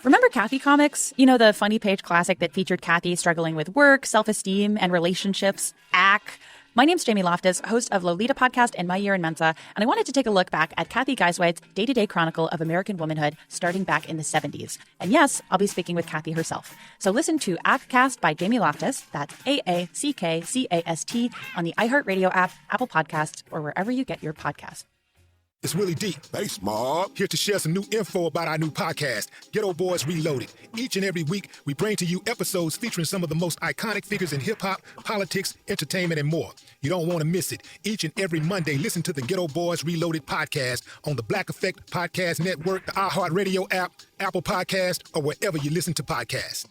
Remember Kathy Comics? You know, the funny page classic that featured Kathy struggling with work, self-esteem, and relationships? Ack. My name's Jamie Loftus, host of Lolita Podcast and My Year in Mensa, and I wanted to take a look back at Kathy Geisweid's day-to-day chronicle of American womanhood starting back in the 70s. And yes, I'll be speaking with Kathy herself. So listen to Ackcast by Jamie Loftus, that's AACKCAST, on the iHeartRadio app, Apple Podcasts, or wherever you get your podcasts. It's Willie D. Thanks, Mob. Here to share some new info about our new podcast, Ghetto Boys Reloaded. Each and every week, we bring to you episodes featuring some of the most iconic figures in hip-hop, politics, entertainment, and more. You don't want to miss it. Each and every Monday, listen to the Ghetto Boys Reloaded podcast on the Black Effect Podcast Network, the iHeartRadio app, Apple Podcast, or wherever you listen to podcasts.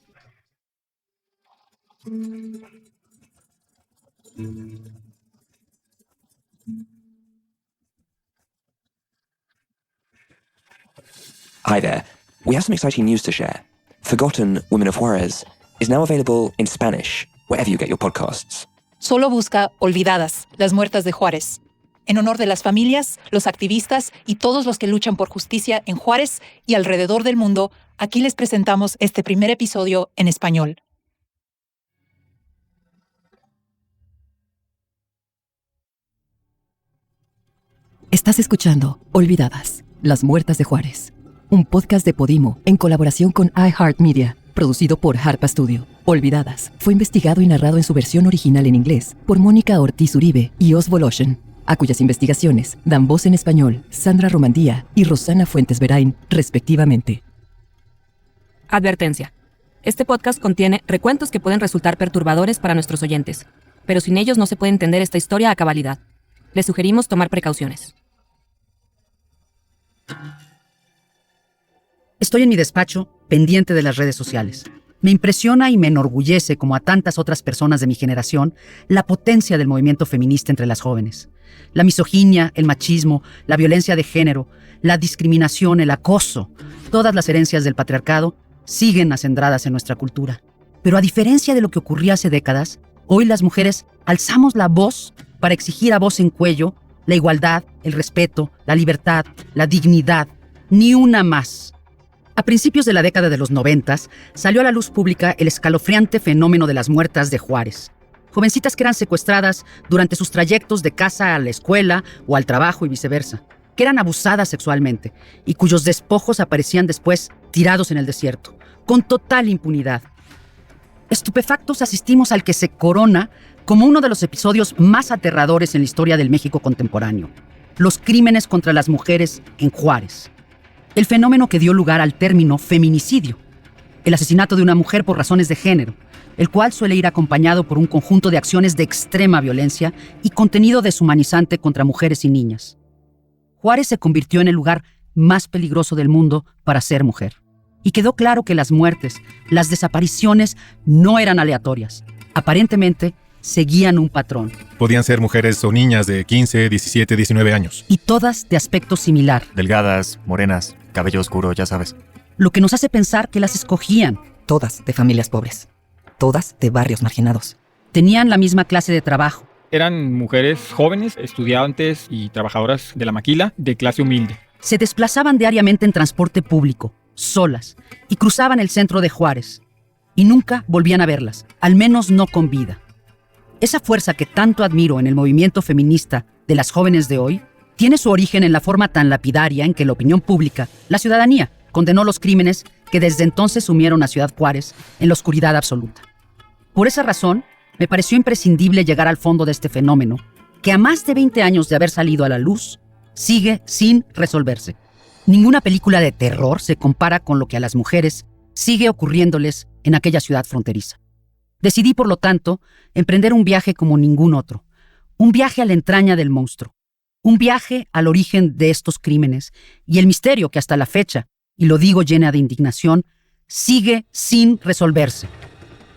Hi there. We have some exciting news to share. Forgotten Women of Juarez is now available in Spanish, wherever you get your podcasts. Solo busca Olvidadas, las muertas de Juárez. En honor de las familias, los activistas y todos los que luchan por justicia en Juárez y alrededor del mundo, aquí les presentamos este primer episodio en español. Estás escuchando Olvidadas, las muertas de Juárez. Un podcast de Podimo en colaboración con iHeartMedia, producido por Harpa Studio. Olvidadas fue investigado y narrado en su versión original en inglés por Mónica Ortiz Uribe y Os Voloshen, a cuyas investigaciones dan voz en español Sandra Romandía y Rosana Fuentes Verain, respectivamente. Advertencia. Este podcast contiene recuentos que pueden resultar perturbadores para nuestros oyentes, pero sin ellos no se puede entender esta historia a cabalidad. Les sugerimos tomar precauciones. Estoy en mi despacho, pendiente de las redes sociales. Me impresiona y me enorgullece, como a tantas otras personas de mi generación, la potencia del movimiento feminista entre las jóvenes. La misoginia, el machismo, la violencia de género, la discriminación, el acoso, todas las herencias del patriarcado siguen acendradas en nuestra cultura. Pero a diferencia de lo que ocurría hace décadas, hoy las mujeres alzamos la voz para exigir a voz en cuello la igualdad, el respeto, la libertad, la dignidad, ni una más. A principios de la década de los 90 salió a la luz pública el escalofriante fenómeno de las muertas de Juárez. Jovencitas que eran secuestradas durante sus trayectos de casa a la escuela o al trabajo y viceversa, que eran abusadas sexualmente y cuyos despojos aparecían después tirados en el desierto, con total impunidad. Estupefactos asistimos al que se corona como uno de los episodios más aterradores en la historia del México contemporáneo: los crímenes contra las mujeres en Juárez. El fenómeno que dio lugar al término feminicidio, el asesinato de una mujer por razones de género, el cual suele ir acompañado por un conjunto de acciones de extrema violencia y contenido deshumanizante contra mujeres y niñas. Juárez se convirtió en el lugar más peligroso del mundo para ser mujer. Y quedó claro que las muertes, las desapariciones, no eran aleatorias. Aparentemente, seguían un patrón. Podían ser mujeres o niñas de 15, 17, 19 años. Y todas de aspecto similar. Delgadas, morenas, cabello oscuro, ya sabes. Lo que nos hace pensar que las escogían. Todas de familias pobres. Todas de barrios marginados. Tenían la misma clase de trabajo. Eran mujeres jóvenes, estudiantes y trabajadoras de la maquila, de clase humilde. Se desplazaban diariamente en transporte público, solas, y cruzaban el centro de Juárez. Y nunca volvían a verlas, al menos no con vida. Esa fuerza que tanto admiro en el movimiento feminista de las jóvenes de hoy tiene su origen en la forma tan lapidaria en que la opinión pública, la ciudadanía, condenó los crímenes que desde entonces sumieron a Ciudad Juárez en la oscuridad absoluta. Por esa razón, me pareció imprescindible llegar al fondo de este fenómeno, que a más de 20 años de haber salido a la luz, sigue sin resolverse. Ninguna película de terror se compara con lo que a las mujeres sigue ocurriéndoles en aquella ciudad fronteriza. Decidí, por lo tanto, emprender un viaje como ningún otro, un viaje a la entraña del monstruo, un viaje al origen de estos crímenes y el misterio que hasta la fecha, y lo digo llena de indignación, sigue sin resolverse.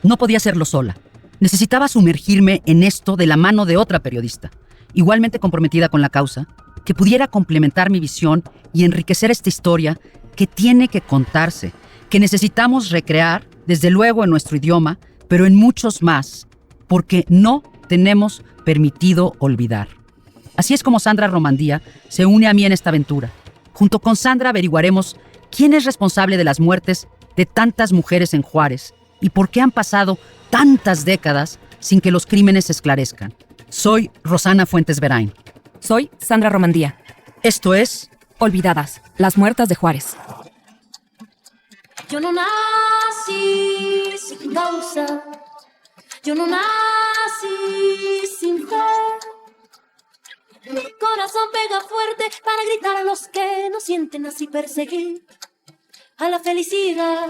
No podía hacerlo sola. Necesitaba sumergirme en esto de la mano de otra periodista, igualmente comprometida con la causa, que pudiera complementar mi visión y enriquecer esta historia que tiene que contarse, que necesitamos recrear, desde luego en nuestro idioma, pero en muchos más, porque no tenemos permitido olvidar. Así es como Sandra Romandía se une a mí en esta aventura. Junto con Sandra averiguaremos quién es responsable de las muertes de tantas mujeres en Juárez y por qué han pasado tantas décadas sin que los crímenes se esclarezcan. Soy Rosana Fuentes Verain. Soy Sandra Romandía. Esto es Olvidadas, las muertas de Juárez. Yo no nací sin causa, yo no nací sin fe. Mi corazón pega fuerte para gritar a los que no sienten, así perseguir a la felicidad.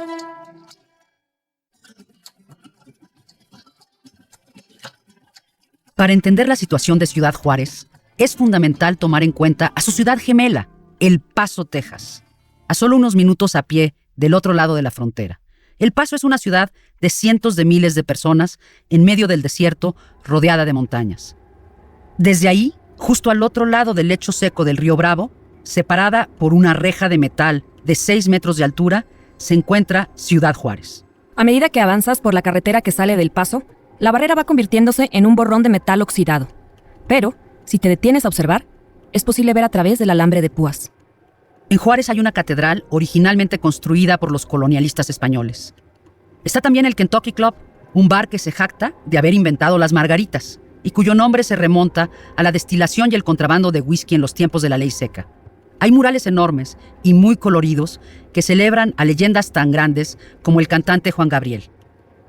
Para entender la situación de Ciudad Juárez, es fundamental tomar en cuenta a su ciudad gemela, El Paso, Texas, a solo unos minutos a pie del otro lado de la frontera. El Paso es una ciudad de cientos de miles de personas en medio del desierto, rodeada de montañas. Desde ahí, justo al otro lado del lecho seco del río Bravo, separada por una reja de metal de 6 metros de altura, se encuentra Ciudad Juárez. A medida que avanzas por la carretera que sale del Paso, la barrera va convirtiéndose en un borrón de metal oxidado. Pero, si te detienes a observar, es posible ver a través del alambre de púas. En Juárez hay una catedral originalmente construida por los colonialistas españoles. Está también el Kentucky Club, un bar que se jacta de haber inventado las margaritas y cuyo nombre se remonta a la destilación y el contrabando de whisky en los tiempos de la ley seca. Hay murales enormes y muy coloridos que celebran a leyendas tan grandes como el cantante Juan Gabriel.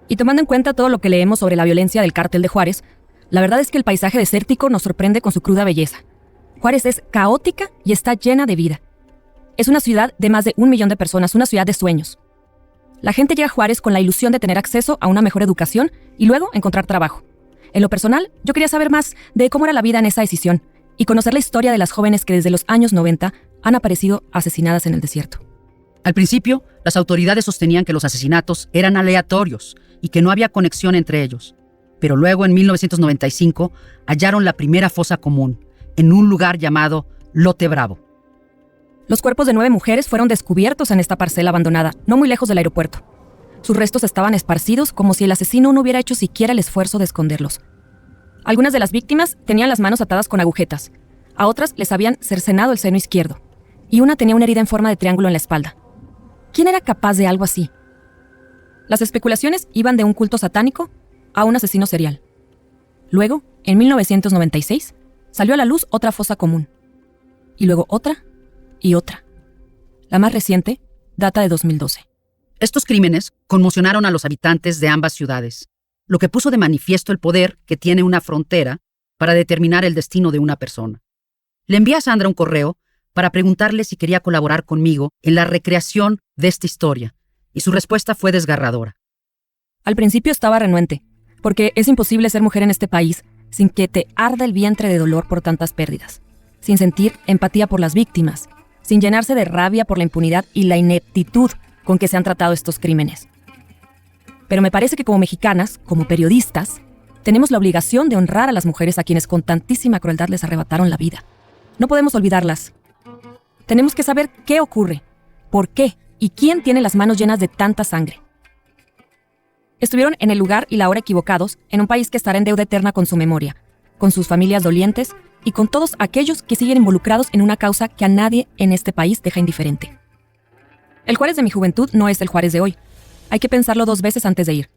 Y tomando en cuenta todo lo que leemos sobre la violencia del cártel de Juárez, la verdad es que el paisaje desértico nos sorprende con su cruda belleza. Juárez es caótica y está llena de vida. Es una ciudad de más de 1 millón de personas, una ciudad de sueños. La gente llega a Juárez con la ilusión de tener acceso a una mejor educación y luego encontrar trabajo. En lo personal, yo quería saber más de cómo era la vida en esa decisión y conocer la historia de las jóvenes que desde los años 90 han aparecido asesinadas en el desierto. Al principio, las autoridades sostenían que los asesinatos eran aleatorios y que no había conexión entre ellos. Pero luego, en 1995, hallaron la primera fosa común, en un lugar llamado Lote Bravo. Los cuerpos de 9 mujeres fueron descubiertos en esta parcela abandonada, no muy lejos del aeropuerto. Sus restos estaban esparcidos como si el asesino no hubiera hecho siquiera el esfuerzo de esconderlos. Algunas de las víctimas tenían las manos atadas con agujetas, a otras les habían cercenado el seno izquierdo, y una tenía una herida en forma de triángulo en la espalda. ¿Quién era capaz de algo así? Las especulaciones iban de un culto satánico a un asesino serial. Luego, en 1996, salió a la luz otra fosa común. Y luego otra y otra. La más reciente data de 2012. Estos crímenes conmocionaron a los habitantes de ambas ciudades, lo que puso de manifiesto el poder que tiene una frontera para determinar el destino de una persona. Le envié a Sandra un correo para preguntarle si quería colaborar conmigo en la recreación de esta historia, y su respuesta fue desgarradora. Al principio estaba renuente, porque es imposible ser mujer en este país sin que te arda el vientre de dolor por tantas pérdidas, sin sentir empatía por las víctimas, sin llenarse de rabia por la impunidad y la ineptitud con que se han tratado estos crímenes. Pero me parece que como mexicanas, como periodistas, tenemos la obligación de honrar a las mujeres a quienes con tantísima crueldad les arrebataron la vida. No podemos olvidarlas. Tenemos que saber qué ocurre, por qué y quién tiene las manos llenas de tanta sangre. Estuvieron en el lugar y la hora equivocados en un país que estará en deuda eterna con su memoria, con sus familias dolientes y con todos aquellos que siguen involucrados en una causa que a nadie en este país deja indiferente. El Juárez de mi juventud no es el Juárez de hoy. Hay que pensarlo 2 veces antes de ir.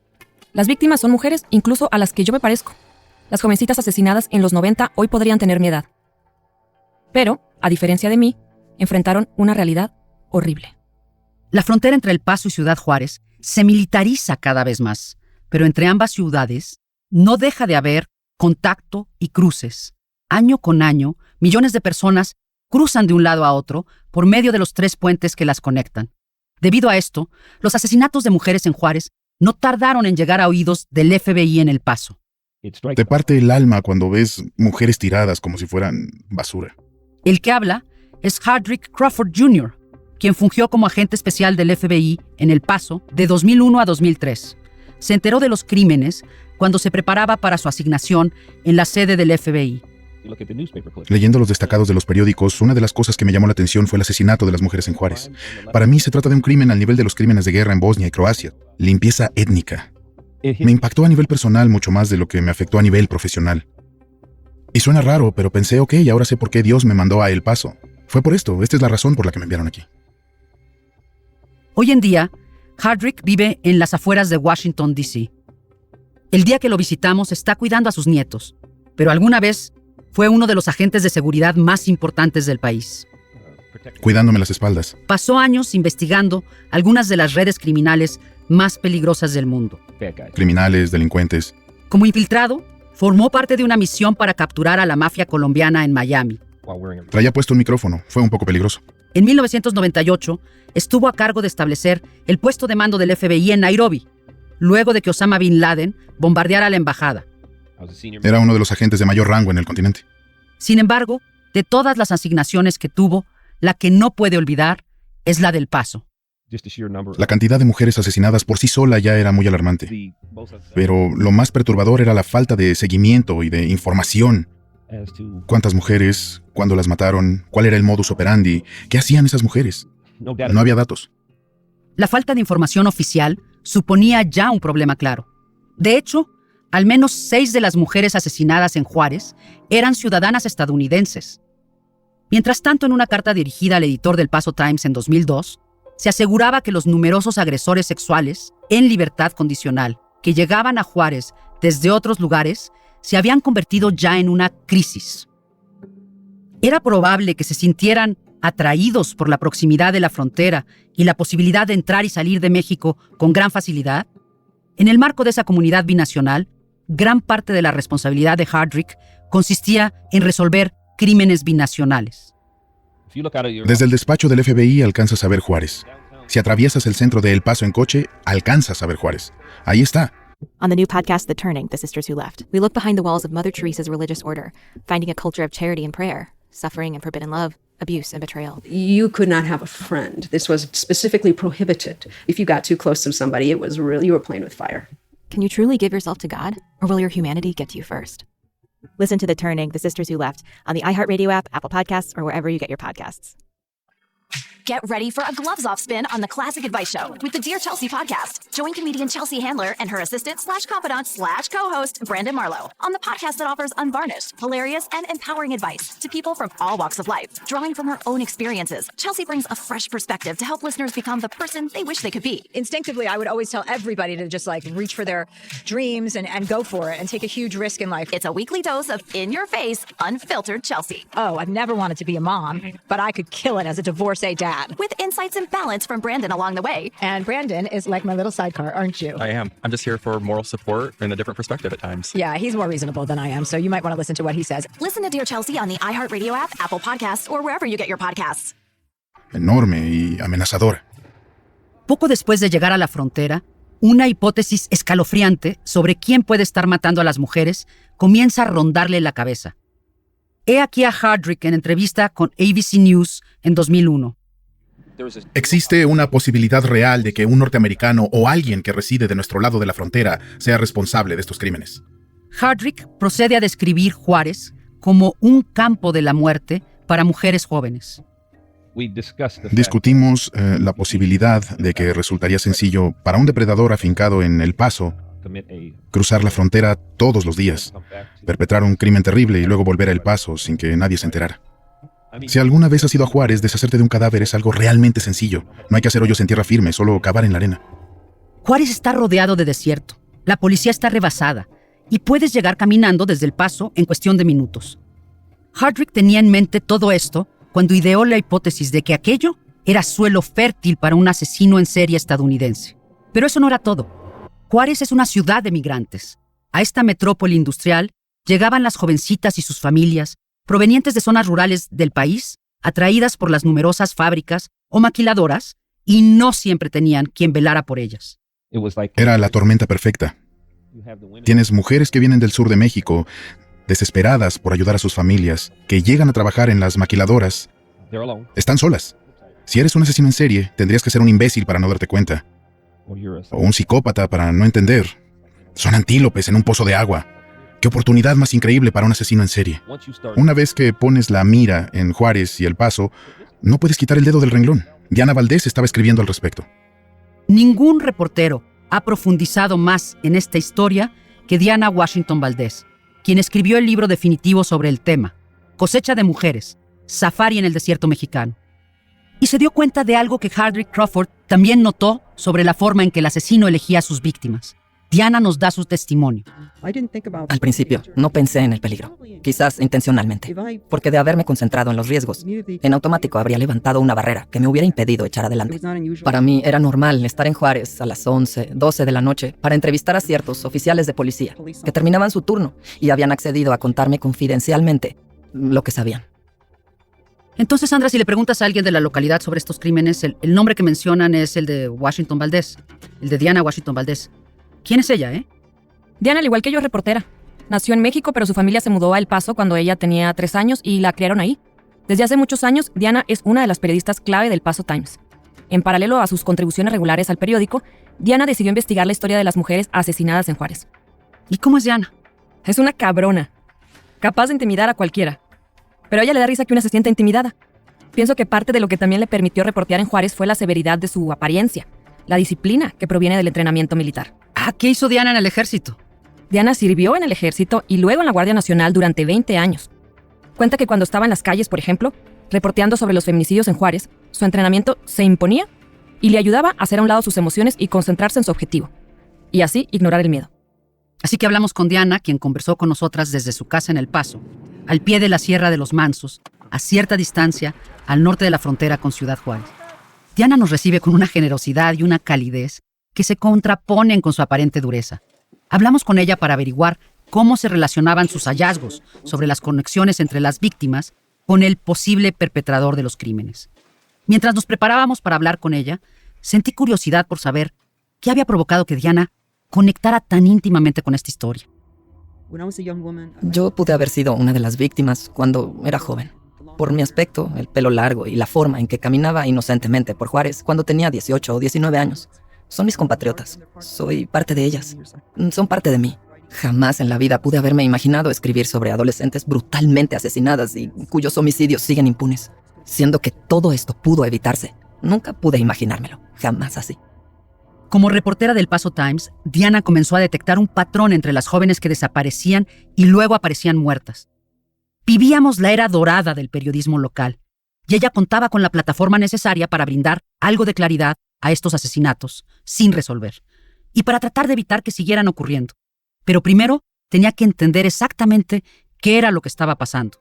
Las víctimas son mujeres, incluso a las que yo me parezco. Las jovencitas asesinadas en los 90 hoy podrían tener mi edad. Pero, a diferencia de mí, enfrentaron una realidad horrible. La frontera entre El Paso y Ciudad Juárez se militariza cada vez más, pero entre ambas ciudades no deja de haber contacto y cruces. Año con año, millones de personas cruzan de un lado a otro por medio de los 3 puentes que las conectan. Debido a esto, los asesinatos de mujeres en Juárez no tardaron en llegar a oídos del FBI en El Paso. Te parte el alma cuando ves mujeres tiradas como si fueran basura. El que habla es Hardrick Crawford Jr., quien fungió como agente especial del FBI en El Paso de 2001 a 2003. Se enteró de los crímenes cuando se preparaba para su asignación en la sede del FBI. Leyendo los destacados de los periódicos, una de las cosas que me llamó la atención fue el asesinato de las mujeres en Juárez. Para mí se trata de un crimen al nivel de los crímenes de guerra en Bosnia y Croacia. Limpieza étnica. Me impactó a nivel personal mucho más de lo que me afectó a nivel profesional. Y suena raro, pero pensé, ok, ahora sé por qué Dios me mandó a El Paso. Fue por esto, esta es la razón por la que me enviaron aquí. Hoy en día, Hardrick vive en las afueras de Washington, D.C. El día que lo visitamos está cuidando a sus nietos, pero alguna vez fue uno de los agentes de seguridad más importantes del país. Cuidándome las espaldas. Pasó años investigando algunas de las redes criminales más peligrosas del mundo. Criminales, delincuentes. Como infiltrado, formó parte de una misión para capturar a la mafia colombiana en Miami. Traía puesto un micrófono. Fue un poco peligroso. En 1998, estuvo a cargo de establecer el puesto de mando del FBI en Nairobi, luego de que Osama Bin Laden bombardeara la embajada. Era uno de los agentes de mayor rango en el continente. Sin embargo, de todas las asignaciones que tuvo, la que no puede olvidar es la del Paso. La cantidad de mujeres asesinadas por sí sola ya era muy alarmante. Pero lo más perturbador era la falta de seguimiento y de información. ¿Cuántas mujeres? ¿Cuándo las mataron? ¿Cuál era el modus operandi? ¿Qué hacían esas mujeres? No había datos. La falta de información oficial suponía ya un problema claro. De hecho, al menos 6 de las mujeres asesinadas en Juárez eran ciudadanas estadounidenses. Mientras tanto, en una carta dirigida al editor del Paso Times en 2002, se aseguraba que los numerosos agresores sexuales en libertad condicional que llegaban a Juárez desde otros lugares se habían convertido ya en una crisis. Era probable que se sintieran atraídos por la proximidad de la frontera y la posibilidad de entrar y salir de México con gran facilidad. En el marco de esa comunidad binacional, gran parte de la responsabilidad de Hardrick consistía en resolver crímenes binacionales. Desde el despacho del FBI alcanzas a ver Juárez. Si atraviesas el centro de El Paso en coche, alcanzas a ver Juárez. Ahí está. On the new podcast, The Turning, The Sisters Who Left, we look behind the walls of Mother Teresa's religious order, finding a culture of charity and prayer, suffering and forbidden love, abuse and betrayal. You could not have a friend. This was specifically prohibited. If you got too close to somebody, it was really, you were playing with fire. Can you truly give yourself to God, or will your humanity get to you first? Listen to The Turning, The Sisters Who Left on the iHeartRadio app, Apple Podcasts, or wherever you get your podcasts. Get ready for a gloves-off spin on the Classic Advice Show with the Dear Chelsea podcast. Join comedian Chelsea Handler and her assistant/confidant/co-host Brandon Marlowe on the podcast that offers unvarnished, hilarious, and empowering advice to people from all walks of life. Drawing from her own experiences, Chelsea brings a fresh perspective to help listeners become the person they wish they could be. Instinctively, I would always tell everybody to just reach for their dreams and go for it and take a huge risk in life. It's a weekly dose of in-your-face, unfiltered Chelsea. Oh, I've never wanted to be a mom, but I could kill it as a divorcee dad. With insights and balance from Brandon along the way. And Brandon is like my little sidecar, aren't you? I am. I'm just here for moral support and a different perspective at times. Yeah, he's more reasonable than I am, so you might want to listen to what he says. Listen to Dear Chelsea on the iHeartRadio app, Apple Podcasts, or wherever you get your podcasts. Enorme y amenazadora. Poco después de llegar a la frontera, una hipótesis escalofriante sobre quién puede estar matando a las mujeres comienza a rondarle la cabeza. He aquí a Hardrick en entrevista con ABC News en 2001. Existe una posibilidad real de que un norteamericano o alguien que reside de nuestro lado de la frontera sea responsable de estos crímenes. Hardrick procede a describir Juárez como un campo de la muerte para mujeres jóvenes. Discutimos la posibilidad de que resultaría sencillo para un depredador afincado en El Paso cruzar la frontera todos los días, perpetrar un crimen terrible y luego volver a El Paso sin que nadie se enterara. Si alguna vez has ido a Juárez, deshacerte de un cadáver es algo realmente sencillo. No hay que hacer hoyos en tierra firme, solo cavar en la arena. Juárez está rodeado de desierto, la policía está rebasada y puedes llegar caminando desde El Paso en cuestión de minutos. Hardrick tenía en mente todo esto cuando ideó la hipótesis de que aquello era suelo fértil para un asesino en serie estadounidense. Pero eso no era todo. Juárez es una ciudad de migrantes. A esta metrópoli industrial llegaban las jovencitas y sus familias, provenientes de zonas rurales del país, atraídas por las numerosas fábricas o maquiladoras, y no siempre tenían quien velara por ellas. Era la tormenta perfecta. Tienes mujeres que vienen del sur de México, desesperadas por ayudar a sus familias, que llegan a trabajar en las maquiladoras. Están solas. Si eres un asesino en serie, tendrías que ser un imbécil para no darte cuenta. O un psicópata para no entender. Son antílopes en un pozo de agua. ¡Qué oportunidad más increíble para un asesino en serie! Una vez que pones la mira en Juárez y El Paso, no puedes quitar el dedo del renglón. Diana Valdés estaba escribiendo al respecto. Ningún reportero ha profundizado más en esta historia que Diana Washington Valdés, quien escribió el libro definitivo sobre el tema, Cosecha de Mujeres, Safari en el Desierto Mexicano. Y se dio cuenta de algo que Hardrick Crawford también notó sobre la forma en que el asesino elegía a sus víctimas. Diana nos da su testimonio. Al principio, no pensé en el peligro, quizás intencionalmente, porque de haberme concentrado en los riesgos, en automático habría levantado una barrera que me hubiera impedido echar adelante. Para mí era normal estar en Juárez a las 11, 12 de la noche para entrevistar a ciertos oficiales de policía que terminaban su turno y habían accedido a contarme confidencialmente lo que sabían. Entonces, Sandra, si le preguntas a alguien de la localidad sobre estos crímenes, el nombre que mencionan es el de Washington Valdez, el de Diana Washington Valdez. ¿Quién es ella, Diana, al igual que yo, es reportera. Nació en México, pero su familia se mudó a El Paso cuando ella tenía 3 años y la criaron ahí. Desde hace muchos años, Diana es una de las periodistas clave del Paso Times. En paralelo a sus contribuciones regulares al periódico, Diana decidió investigar la historia de las mujeres asesinadas en Juárez. ¿Y cómo es Diana? Es una cabrona, capaz de intimidar a cualquiera. Pero a ella le da risa que una se sienta intimidada. Pienso que parte de lo que también le permitió reportear en Juárez fue la severidad de su apariencia, la disciplina que proviene del entrenamiento militar. ¿Qué hizo Diana en el ejército? Diana sirvió en el ejército y luego en la Guardia Nacional durante 20 años. Cuenta que cuando estaba en las calles, por ejemplo, reporteando sobre los feminicidios en Juárez, su entrenamiento se imponía y le ayudaba a hacer a un lado sus emociones y concentrarse en su objetivo. Y así ignorar el miedo. Así que hablamos con Diana, quien conversó con nosotras desde su casa en El Paso, al pie de la Sierra de los Mansos, a cierta distancia, al norte de la frontera con Ciudad Juárez. Diana nos recibe con una generosidad y una calidez que se contraponen con su aparente dureza. Hablamos con ella para averiguar cómo se relacionaban sus hallazgos sobre las conexiones entre las víctimas con el posible perpetrador de los crímenes. Mientras nos preparábamos para hablar con ella, sentí curiosidad por saber qué había provocado que Diana conectara tan íntimamente con esta historia. Yo pude haber sido una de las víctimas cuando era joven. Por mi aspecto, el pelo largo y la forma en que caminaba inocentemente por Juárez cuando tenía 18 o 19 años. Son mis compatriotas. Soy parte de ellas. Son parte de mí. Jamás en la vida pude haberme imaginado escribir sobre adolescentes brutalmente asesinadas y cuyos homicidios siguen impunes. Siendo que todo esto pudo evitarse. Nunca pude imaginármelo. Jamás así. Como reportera del Paso Times, Diana comenzó a detectar un patrón entre las jóvenes que desaparecían y luego aparecían muertas. Vivíamos la era dorada del periodismo local, y ella contaba con la plataforma necesaria para brindar algo de claridad a estos asesinatos, sin resolver, y para tratar de evitar que siguieran ocurriendo. Pero primero tenía que entender exactamente qué era lo que estaba pasando.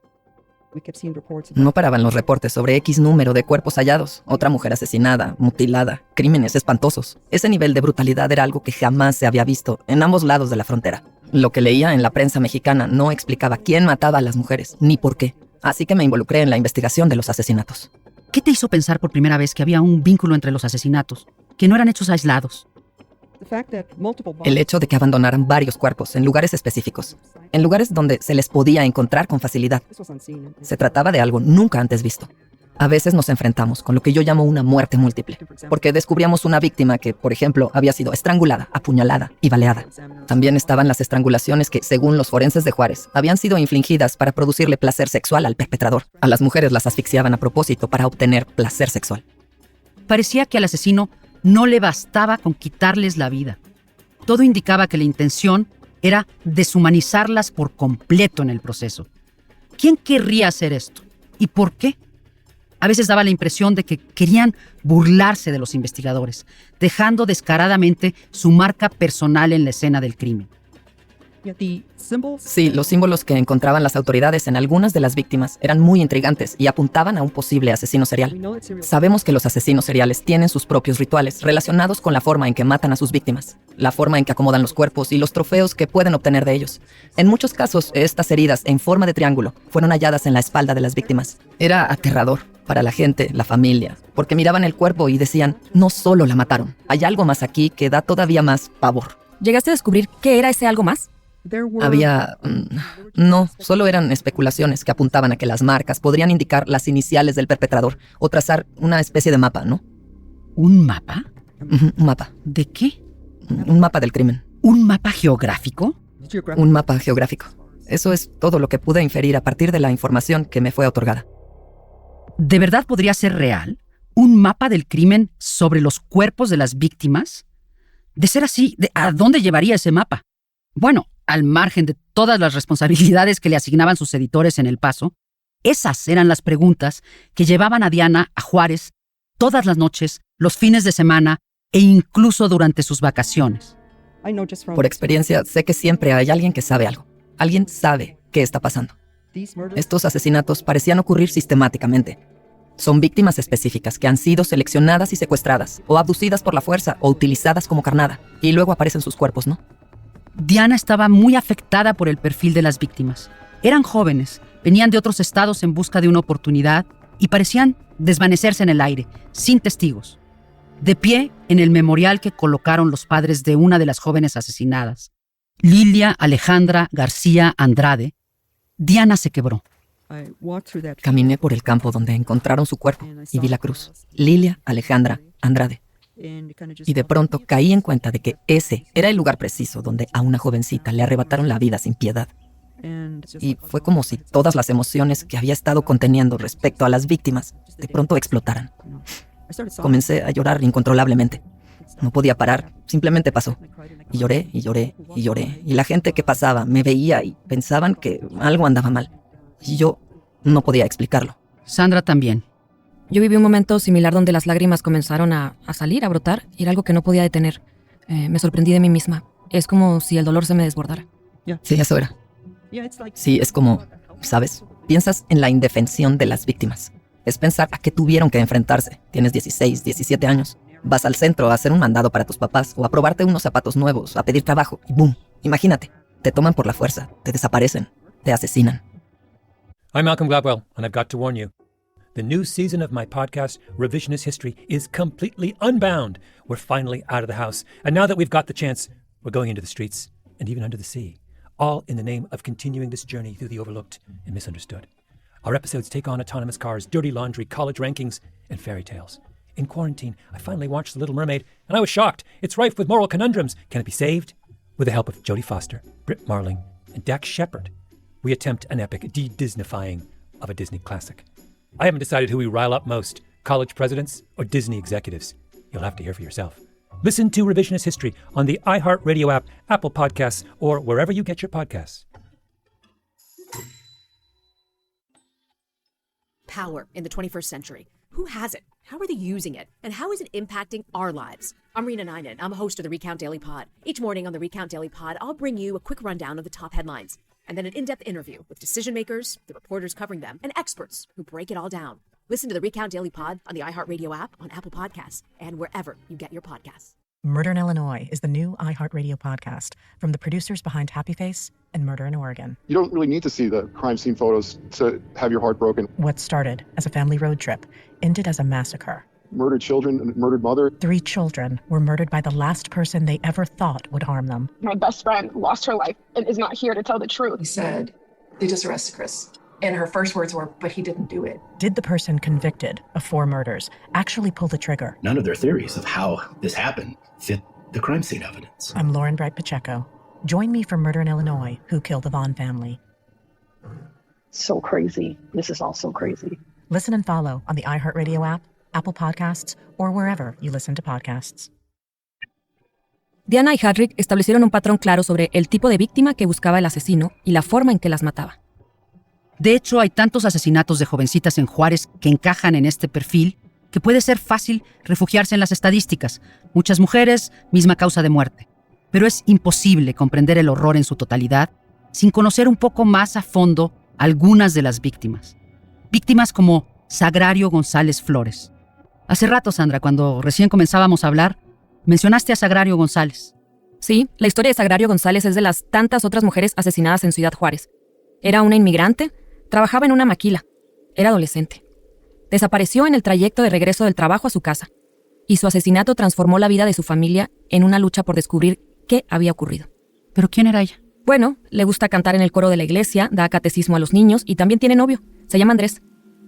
No paraban los reportes sobre X número de cuerpos hallados, otra mujer asesinada, mutilada, crímenes espantosos. Ese nivel de brutalidad era algo que jamás se había visto en ambos lados de la frontera. Lo que leía en la prensa mexicana no explicaba quién mataba a las mujeres, ni por qué. Así que me involucré en la investigación de los asesinatos. ¿Qué te hizo pensar por primera vez que había un vínculo entre los asesinatos, que no eran hechos aislados? El hecho de que abandonaran varios cuerpos en lugares específicos, en lugares donde se les podía encontrar con facilidad. Se trataba de algo nunca antes visto. A veces nos enfrentamos con lo que yo llamo una muerte múltiple, porque descubríamos una víctima que, por ejemplo, había sido estrangulada, apuñalada y baleada. También estaban las estrangulaciones que, según los forenses de Juárez, habían sido infligidas para producirle placer sexual al perpetrador. A las mujeres las asfixiaban a propósito para obtener placer sexual. Parecía que al asesino no le bastaba con quitarles la vida. Todo indicaba que la intención era deshumanizarlas por completo en el proceso. ¿Quién querría hacer esto? ¿Y por qué? A veces daba la impresión de que querían burlarse de los investigadores, dejando descaradamente su marca personal en la escena del crimen. Sí, los símbolos que encontraban las autoridades en algunas de las víctimas eran muy intrigantes y apuntaban a un posible asesino serial. Sabemos que los asesinos seriales tienen sus propios rituales relacionados con la forma en que matan a sus víctimas, la forma en que acomodan los cuerpos y los trofeos que pueden obtener de ellos. En muchos casos, estas heridas en forma de triángulo fueron halladas en la espalda de las víctimas. Era aterrador para la gente, la familia, porque miraban el cuerpo y decían, no solo la mataron, hay algo más aquí que da todavía más pavor. ¿Llegaste a descubrir qué era ese algo más? No, solo eran especulaciones que apuntaban a que las marcas podrían indicar las iniciales del perpetrador o trazar una especie de mapa, ¿no? ¿Un mapa? Un mapa. ¿De qué? Un mapa del crimen. ¿Un mapa geográfico? Un mapa geográfico. Eso es todo lo que pude inferir a partir de la información que me fue otorgada. ¿De verdad podría ser real? ¿Un mapa del crimen sobre los cuerpos de las víctimas? De ser así, ¿a dónde llevaría ese mapa? Bueno, al margen de todas las responsabilidades que le asignaban sus editores en El Paso, esas eran las preguntas que llevaban a Diana a Juárez todas las noches, los fines de semana e incluso durante sus vacaciones. Por experiencia, sé que siempre hay alguien que sabe algo. Alguien sabe qué está pasando. Estos asesinatos parecían ocurrir sistemáticamente. Son víctimas específicas que han sido seleccionadas y secuestradas, o abducidas por la fuerza, o utilizadas como carnada. Y luego aparecen sus cuerpos, ¿no? Diana estaba muy afectada por el perfil de las víctimas. Eran jóvenes, venían de otros estados en busca de una oportunidad y parecían desvanecerse en el aire, sin testigos. De pie en el memorial que colocaron los padres de una de las jóvenes asesinadas, Lilia Alejandra García Andrade, Diana se quebró. Caminé por el campo donde encontraron su cuerpo y vi la cruz, Lilia Alejandra Andrade. Y de pronto caí en cuenta de que ese era el lugar preciso donde a una jovencita le arrebataron la vida sin piedad. Y fue como si todas las emociones que había estado conteniendo respecto a las víctimas de pronto explotaran. Comencé a llorar incontrolablemente. No podía parar, simplemente pasó. Y lloré, y lloré, y lloré. Y la gente que pasaba me veía y pensaban que algo andaba mal. Y yo no podía explicarlo. Sandra también. Yo viví un momento similar donde las lágrimas comenzaron a salir, a brotar, y era algo que no podía detener. Me sorprendí de mí misma. Es como si el dolor se me desbordara. Sí, eso era. Sí, es como, ¿sabes? Piensas en la indefensión de las víctimas. Es pensar a qué tuvieron que enfrentarse. Tienes 16, 17 años. Vas al centro a hacer un mandado para tus papás o a probarte unos zapatos nuevos, a pedir trabajo y ¡boom! Imagínate, te toman por la fuerza, te desaparecen, te asesinan. I'm Malcolm Gladwell, and I've got to warn you. The new season of my podcast, Revisionist History, is completely unbound. We're finally out of the house. And now that we've got the chance, we're going into the streets and even under the sea. All in the name of continuing this journey through the overlooked and misunderstood. Our episodes take on autonomous cars, dirty laundry, college rankings, and fairy tales. In quarantine, I finally watched The Little Mermaid, and I was shocked. It's rife with moral conundrums. Can it be saved? With the help of Jodie Foster, Britt Marling, and Dax Shepard, we attempt an epic de-Disneyfying of a Disney classic. I haven't decided who we rile up most, college presidents or Disney executives. You'll have to hear for yourself. Listen to Revisionist History on the iHeartRadio app, Apple Podcasts, or wherever you get your podcasts. Power in the 21st century. Who has it? How are they using it? And how is it impacting our lives? I'm Rena Ninan. I'm a host of the Recount Daily Pod. Each morning on the Recount Daily Pod, I'll bring you a quick rundown of the top headlines, and then an in-depth interview with decision makers, the reporters covering them, and experts who break it all down. Listen to the Recount Daily Pod on the iHeartRadio app, on Apple Podcasts, and wherever you get your podcasts. Murder in Illinois is the new iHeartRadio podcast from the producers behind Happy Face and Murder in Oregon. You don't really need to see the crime scene photos to have your heart broken. What started as a family road trip ended as a massacre. Murdered children and murdered mother. 3 children were murdered by the last person they ever thought would harm them. My best friend lost her life and is not here to tell the truth. He said, they just arrested Chris. And her first words were, but he didn't do it. Did the person convicted of 4 murders actually pull the trigger? None of their theories of how this happened fit the crime scene evidence. I'm Lauren Bright Pacheco. Join me for Murder in Illinois, Who Killed the Vaughn Family. So crazy. This is all so crazy. Listen and follow on the iHeartRadio app, Apple Podcasts, or wherever you listen to podcasts. Diana y Hadrick establecieron un patrón claro sobre el tipo de víctima que buscaba el asesino y la forma en que las mataba. De hecho, hay tantos asesinatos de jovencitas en Juárez que encajan en este perfil que puede ser fácil refugiarse en las estadísticas. Muchas mujeres, misma causa de muerte. Pero es imposible comprender el horror en su totalidad sin conocer un poco más a fondo algunas de las víctimas. Víctimas como Sagrario González Flores. Hace rato, Sandra, cuando recién comenzábamos a hablar, mencionaste a Sagrario González. Sí, la historia de Sagrario González es de las tantas otras mujeres asesinadas en Ciudad Juárez. Era una inmigrante, trabajaba en una maquila, era adolescente. Desapareció en el trayecto de regreso del trabajo a su casa, y su asesinato transformó la vida de su familia en una lucha por descubrir qué había ocurrido. ¿Pero quién era ella? Bueno, le gusta cantar en el coro de la iglesia, da catecismo a los niños y también tiene novio. Se llama Andrés.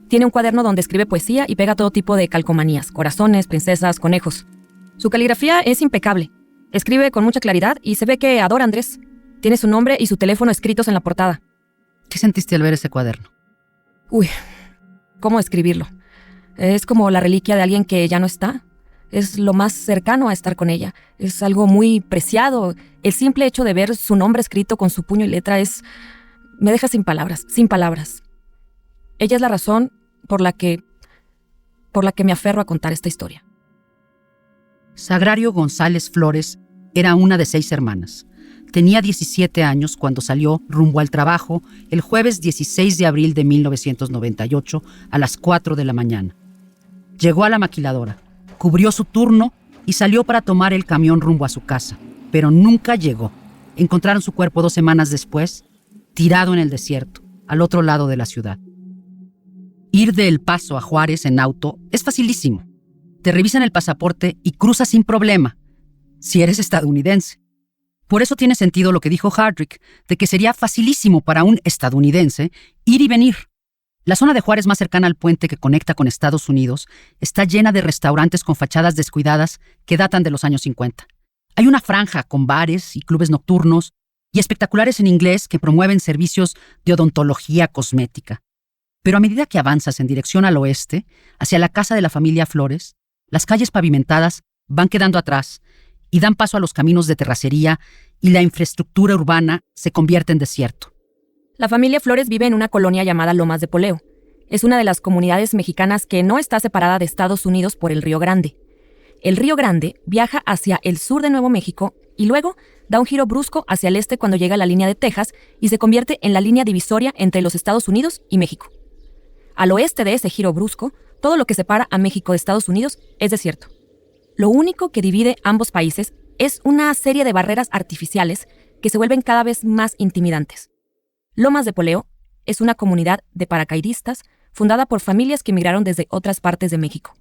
Tiene un cuaderno donde escribe poesía y pega todo tipo de calcomanías, corazones, princesas, conejos. Su caligrafía es impecable. Escribe con mucha claridad y se ve que adora a Andrés. Tiene su nombre y su teléfono escritos en la portada. ¿Qué sentiste al ver ese cuaderno? Uy, ¿cómo escribirlo? Es como la reliquia de alguien que ya no está. Es lo más cercano a estar con ella. Es algo muy preciado. El simple hecho de ver su nombre escrito con su puño y letra me deja sin palabras, sin palabras. Ella es la razón por la que por la que me aferro a contar esta historia. Sagrario González Flores era una de 6 hermanas. Tenía 17 años cuando salió rumbo al trabajo el jueves 16 de abril de 1998 a las 4 de la mañana. Llegó a la maquiladora, cubrió su turno y salió para tomar el camión rumbo a su casa, pero nunca llegó. Encontraron su cuerpo 2 semanas después, tirado en el desierto, al otro lado de la ciudad. Ir de El Paso a Juárez en auto es facilísimo. Te revisan el pasaporte y cruzas sin problema, si eres estadounidense. Por eso tiene sentido lo que dijo Hardrick, de que sería facilísimo para un estadounidense ir y venir. La zona de Juárez más cercana al puente que conecta con Estados Unidos está llena de restaurantes con fachadas descuidadas que datan de los años 50. Hay una franja con bares y clubes nocturnos y espectaculares en inglés que promueven servicios de odontología cosmética. Pero a medida que avanzas en dirección al oeste, hacia la casa de la familia Flores, las calles pavimentadas van quedando atrás y dan paso a los caminos de terracería y la infraestructura urbana se convierte en desierto. La familia Flores vive en una colonia llamada Lomas de Poleo. Es una de las comunidades mexicanas que no está separada de Estados Unidos por el Río Grande. El Río Grande viaja hacia el sur de Nuevo México y luego da un giro brusco hacia el este cuando llega a la línea de Texas y se convierte en la línea divisoria entre los Estados Unidos y México. Al oeste de ese giro brusco, todo lo que separa a México de Estados Unidos es desierto. Lo único que divide ambos países es una serie de barreras artificiales que se vuelven cada vez más intimidantes. Lomas de Poleo es una comunidad de paracaidistas fundada por familias que emigraron desde otras partes de México.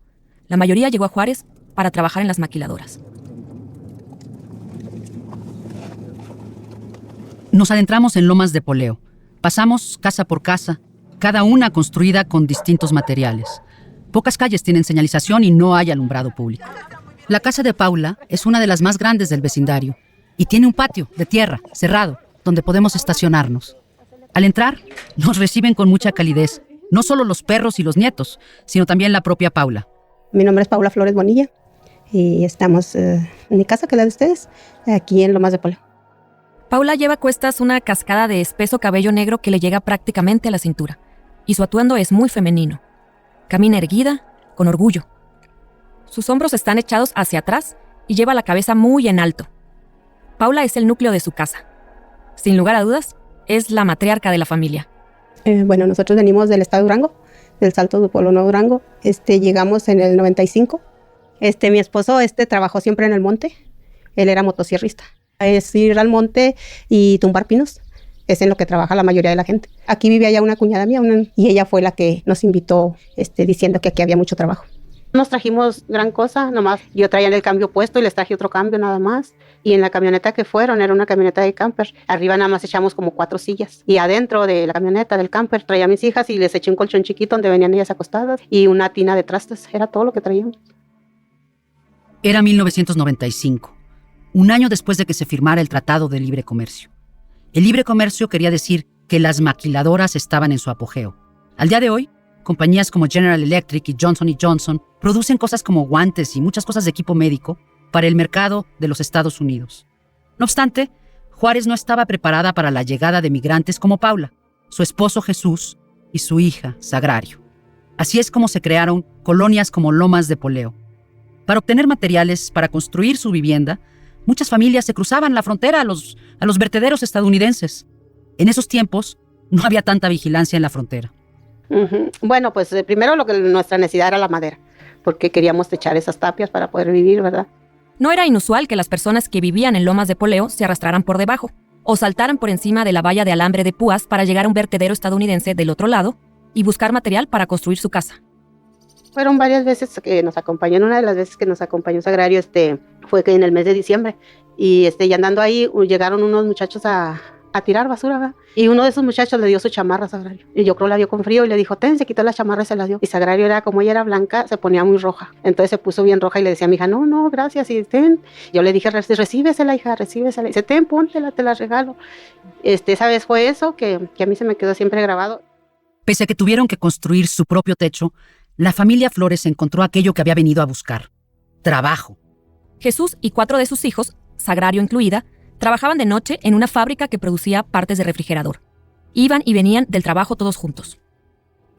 La mayoría llegó a Juárez para trabajar en las maquiladoras. Nos adentramos en Lomas de Poleo. Pasamos casa por casa, cada una construida con distintos materiales. Pocas calles tienen señalización y no hay alumbrado público. La casa de Paula es una de las más grandes del vecindario y tiene un patio de tierra cerrado donde podemos estacionarnos. Al entrar, nos reciben con mucha calidez, no solo los perros y los nietos, sino también la propia Paula. Mi nombre es Paula Flores Bonilla y estamos en mi casa, que es la de ustedes, aquí en Lomas de Poleo. Paula lleva a cuestas una cascada de espeso cabello negro que le llega prácticamente a la cintura, y su atuendo es muy femenino. Camina erguida, con orgullo. Sus hombros están echados hacia atrás y lleva la cabeza muy en alto. Paula es el núcleo de su casa. Sin lugar a dudas, es la matriarca de la familia. Bueno, nosotros venimos del estado de Durango, del Salto de Pueblo Nuevo Durango. Llegamos en el 95. Mi esposo trabajó siempre en el monte. Él era motosierrista. Es ir al monte y tumbar pinos. Es en lo que trabaja la mayoría de la gente. Aquí vivía ya una cuñada mía y ella fue la que nos invitó diciendo que aquí había mucho trabajo. Nos trajimos gran cosa, nomás yo traía el cambio puesto y les traje otro cambio nada más. Y en la camioneta que fueron, era una camioneta de camper. Arriba nada más echamos como 4 sillas. Y adentro de la camioneta del camper traía a mis hijas y les eché un colchón chiquito donde venían ellas acostadas y una tina de trastes. Era todo lo que traíamos. Era 1995, un año después de que se firmara el Tratado de Libre Comercio. El libre comercio quería decir que las maquiladoras estaban en su apogeo. Al día de hoy, compañías como General Electric y Johnson & Johnson producen cosas como guantes y muchas cosas de equipo médico para el mercado de los Estados Unidos. No obstante, Juárez no estaba preparada para la llegada de migrantes como Paula, su esposo Jesús y su hija Sagrario. Así es como se crearon colonias como Lomas de Poleo. Para obtener materiales para construir su vivienda, muchas familias se cruzaban la frontera a los vertederos estadounidenses. En esos tiempos, no había tanta vigilancia en la frontera. Bueno, pues primero nuestra necesidad era la madera, porque queríamos techar esas tapias para poder vivir, ¿verdad? No era inusual que las personas que vivían en Lomas de Poleo se arrastraran por debajo o saltaran por encima de la valla de alambre de púas para llegar a un vertedero estadounidense del otro lado y buscar material para construir su casa. Fueron varias veces que nos acompañó. Una de las veces que nos acompañó Sagrario fue que en el mes de diciembre. Y ya andando ahí, llegaron unos muchachos a tirar basura, ¿verdad? Y uno de esos muchachos le dio su chamarra a Sagrario. Y yo creo la vio con frío y le dijo, se quitó la chamarra y se la dio. Y Sagrario como ella era blanca, se ponía muy roja. Entonces se puso bien roja y le decía a mi hija, no, gracias. Y yo le dije, recíbesela, hija, recíbesela. Y dice, póntela, te la regalo. Esa vez fue eso que a mí se me quedó siempre grabado. Pese a que tuvieron que construir su propio techo, la familia Flores encontró aquello que había venido a buscar: trabajo. Jesús y 4 de sus hijos, Sagrario incluida, trabajaban de noche en una fábrica que producía partes de refrigerador. Iban y venían del trabajo todos juntos.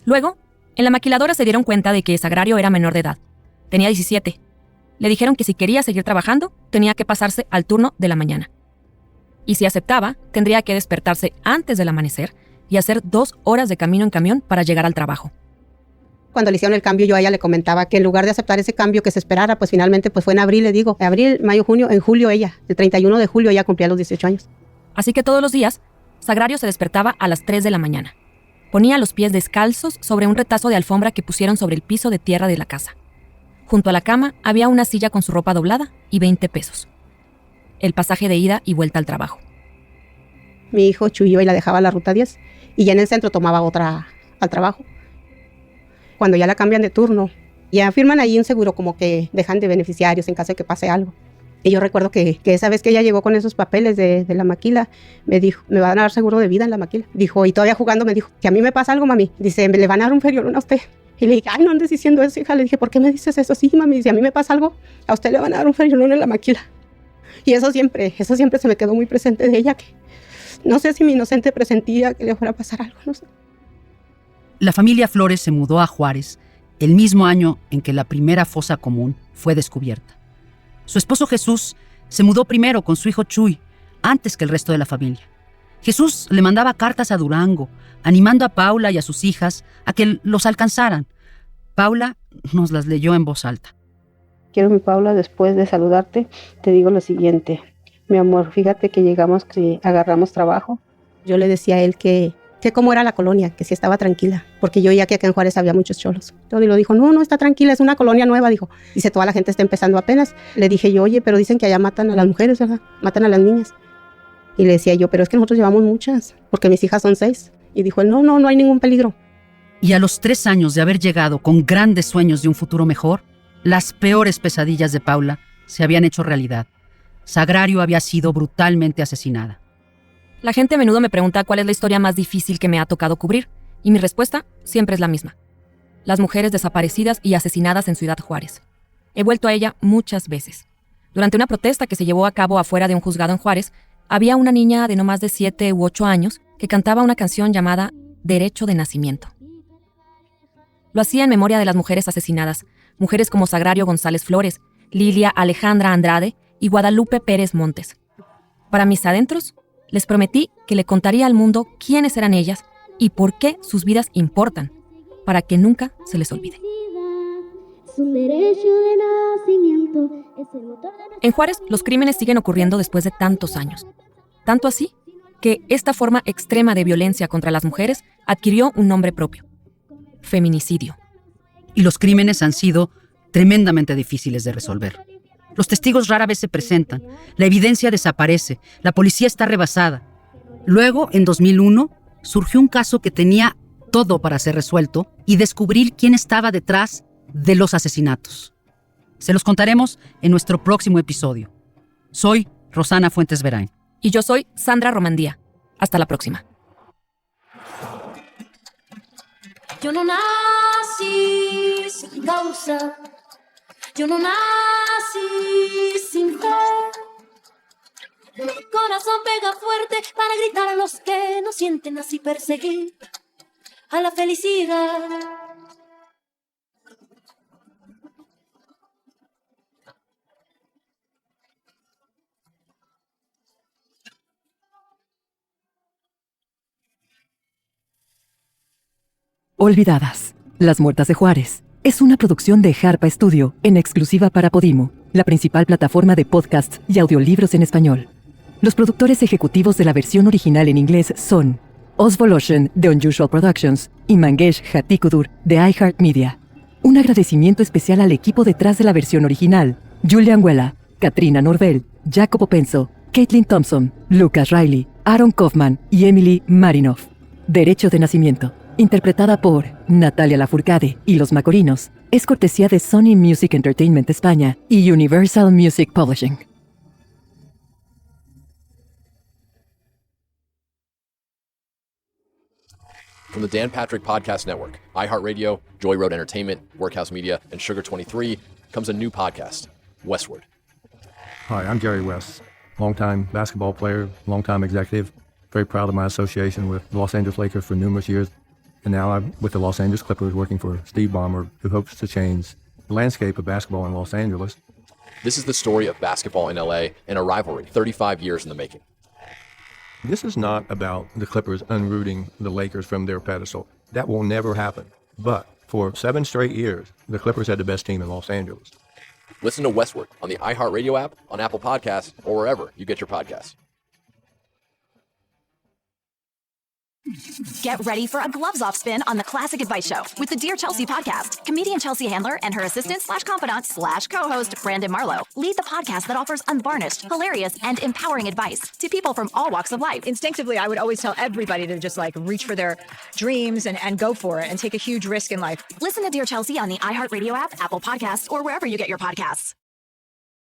Luego, En la maquiladora se dieron cuenta de que Sagrario era menor de edad. Tenía 17. Le dijeron que si quería seguir trabajando, tenía que pasarse al turno de la mañana. Y si aceptaba, tendría que despertarse antes del amanecer y hacer 2 horas de camino en camión para llegar al trabajo. Cuando le hicieron el cambio, yo a ella le comentaba que en lugar de aceptar ese cambio que se esperara, pues finalmente pues fue en abril, le digo. Abril, mayo, junio, en julio ella, el 31 de julio ella cumplía los 18 años. Así que todos los días, Sagrario se despertaba a las 3 de la mañana. Ponía los pies descalzos sobre un retazo de alfombra que pusieron sobre el piso de tierra de la casa. Junto a la cama había una silla con su ropa doblada y 20 pesos. El pasaje de ida y vuelta al trabajo. Mi hijo Chuy iba y la dejaba a la ruta 10 y ya en el centro tomaba otra al trabajo. Cuando ya la cambian de turno, ya firman ahí un seguro como que dejan de beneficiarios en caso de que pase algo. Y yo recuerdo que esa vez que ella llegó con esos papeles de la maquila, me dijo, me van a dar seguro de vida en la maquila. Dijo, y todavía jugando me dijo, que a mí me pasa algo, mami. Dice, le van a dar un feriolón a usted. Y le dije, ay, no andes diciendo eso, hija. Le dije, ¿por qué me dices eso? Sí, mami, si a mí me pasa algo, a usted le van a dar un feriolón en la maquila. Y eso siempre se me quedó muy presente de ella, que no sé si mi inocente presentía que le fuera a pasar algo, no sé. La familia Flores se mudó a Juárez el mismo año en que la primera fosa común fue descubierta. Su esposo Jesús se mudó primero con su hijo Chuy, antes que el resto de la familia. Jesús le mandaba cartas a Durango, animando a Paula y a sus hijas a que los alcanzaran. Paula nos las leyó en voz alta. Quiero, mi Paula, después de saludarte, te digo lo siguiente. Mi amor, fíjate que llegamos, que agarramos trabajo. Yo le decía a él que cómo era la colonia, que sí estaba tranquila, porque yo oía que acá en Juárez había muchos cholos. Todo y lo dijo, no está tranquila, es una colonia nueva, dijo. Dice, toda la gente está empezando apenas. Le dije yo, oye, pero dicen que allá matan a las mujeres, ¿verdad? Matan a las niñas. Y le decía yo, pero es que nosotros llevamos muchas, porque mis hijas son 6. Y dijo él, no hay ningún peligro. Y a los 3 años de haber llegado con grandes sueños de un futuro mejor, las peores pesadillas de Paula se habían hecho realidad. Sagrario había sido brutalmente asesinada. La gente a menudo me pregunta cuál es la historia más difícil que me ha tocado cubrir, y mi respuesta siempre es la misma. Las mujeres desaparecidas y asesinadas en Ciudad Juárez. He vuelto a ella muchas veces. Durante una protesta que se llevó a cabo afuera de un juzgado en Juárez, había una niña de no más de 7 u 8 años que cantaba una canción llamada Derecho de Nacimiento. Lo hacía en memoria de las mujeres asesinadas, mujeres como Sagrario González Flores, Lilia Alejandra Andrade y Guadalupe Pérez Montes. Para mis adentros, les prometí que le contaría al mundo quiénes eran ellas y por qué sus vidas importan, para que nunca se les olvide. En Juárez, los crímenes siguen ocurriendo después de tantos años. Tanto así que esta forma extrema de violencia contra las mujeres adquirió un nombre propio: feminicidio. Y los crímenes han sido tremendamente difíciles de resolver. Los testigos rara vez se presentan, la evidencia desaparece, la policía está rebasada. Luego, en 2001, surgió un caso que tenía todo para ser resuelto y descubrir quién estaba detrás de los asesinatos. Se los contaremos en nuestro próximo episodio. Soy Rosana Fuentes Verain. Y yo soy Sandra Romandía. Hasta la próxima. Yo no nací sin causa. Yo no nací sin fe. Mi corazón pega fuerte para gritar a los que no sienten, así perseguir a la felicidad. Olvidadas. Las Muertas de Juárez. Es una producción de Harpa Studio en exclusiva para Podimo, la principal plataforma de podcasts y audiolibros en español. Los productores ejecutivos de la versión original en inglés son Oswald Ocean de Unusual Productions y Mangesh Hattikudur de iHeartMedia. Un agradecimiento especial al equipo detrás de la versión original: Julia Anguela, Katrina Norvel, Jacopo Penso, Caitlin Thompson, Lucas Riley, Aaron Kaufman y Emily Marinoff. Derecho de Nacimiento, interpretada por Natalia Lafourcade y Los Macorinos, es cortesía de Sony Music Entertainment España y Universal Music Publishing. From the Dan Patrick Podcast Network, iHeartRadio, Joy Road Entertainment, Workhouse Media, and Sugar 23 comes a new podcast, Westward. Hi, I'm Jerry West, longtime basketball player, longtime executive. Very proud of my association with Los Angeles Lakers for numerous years. And now I'm with the Los Angeles Clippers working for Steve Ballmer, who hopes to change the landscape of basketball in Los Angeles. This is the story of basketball in LA and a rivalry 35 years in the making. This is not about the Clippers unrooting the Lakers from their pedestal. That will never happen. But for 7 straight years, the Clippers had the best team in Los Angeles. Listen to Westward on the iHeartRadio app, on Apple Podcasts, or wherever you get your podcasts. Get ready for a gloves-off spin on the Classic Advice Show with the Dear Chelsea podcast. Comedian Chelsea Handler and her assistant/confidant/co-host Brandon Marlowe lead the podcast that offers unvarnished, hilarious, and empowering advice to people from all walks of life. Instinctively, I would always tell everybody to just like reach for their dreams and go for it and take a huge risk in life. Listen to Dear Chelsea on the iHeartRadio app, Apple Podcasts, or wherever you get your podcasts.